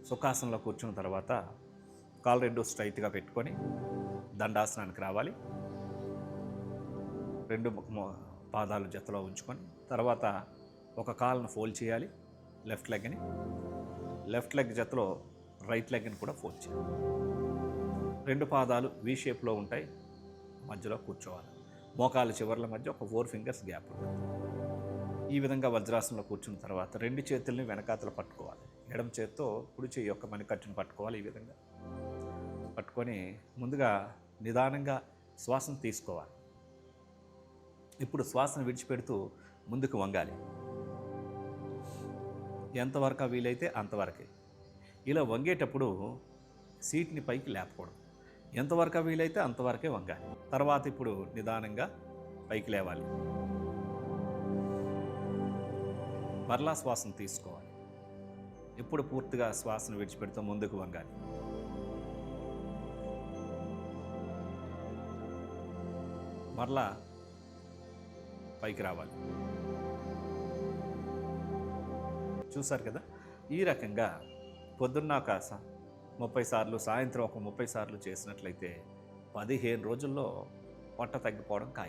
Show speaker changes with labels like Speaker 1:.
Speaker 1: సుఖాసనంలో కూర్చున్న తర్వాత కాలు రెండు స్ట్రైట్గా పెట్టుకొని దండాసనానికి రావాలి. రెండు పాదాలు జతలో ఉంచుకొని తర్వాత ఒక కాలును ఫోల్డ్ చేయాలి, లెఫ్ట్ లెగ్ జతలో రైట్ లెగ్ని కూడా ఫోల్డ్ చేయాలి. రెండు పాదాలు వి షేప్లో ఉంటాయి, మధ్యలో కూర్చోవాలి. మోకాలు చివర్ల మధ్య ఒక 4 ఫింగర్స్ గ్యాప్ ఉంటుంది. ఈ విధంగా వజ్రాసనంలో కూర్చున్న తర్వాత రెండు చేతుల్ని వెనకాతలు పట్టుకోవాలి. ఎడమ చేత్తో కుడి చేయి యొక్క మణికట్టును పట్టుకోవాలి. ఈ విధంగా పట్టుకొని ముందుగా నిదానంగా శ్వాసను తీసుకోవాలి. ఇప్పుడు శ్వాసను విడిచిపెడుతూ ముందుకు వంగాలి. ఎంతవరకు వీలైతే అంతవరకే. ఇలా వంగేటప్పుడు సీట్ని పైకి లేపకూడదు. ఎంతవరకు వీలైతే అంతవరకే వంగాలి. తర్వాత ఇప్పుడు నిదానంగా పైకి లేవాలి. మరలా శ్వాసను తీసుకోవాలి. ఇప్పుడు పూర్తిగా శ్వాసను విడిచిపెడుతూ ముందుకు వంగాలి. మరలా పైకి రావాలి. చూసారు కదా, ఈ రకంగా పొద్దున్న ఒక 30 సార్లు, సాయంత్రం ఒక 30 సార్లు చేసినట్లయితే 15 రోజుల్లో పొట్ట తగ్గిపోవడం ఖాయం.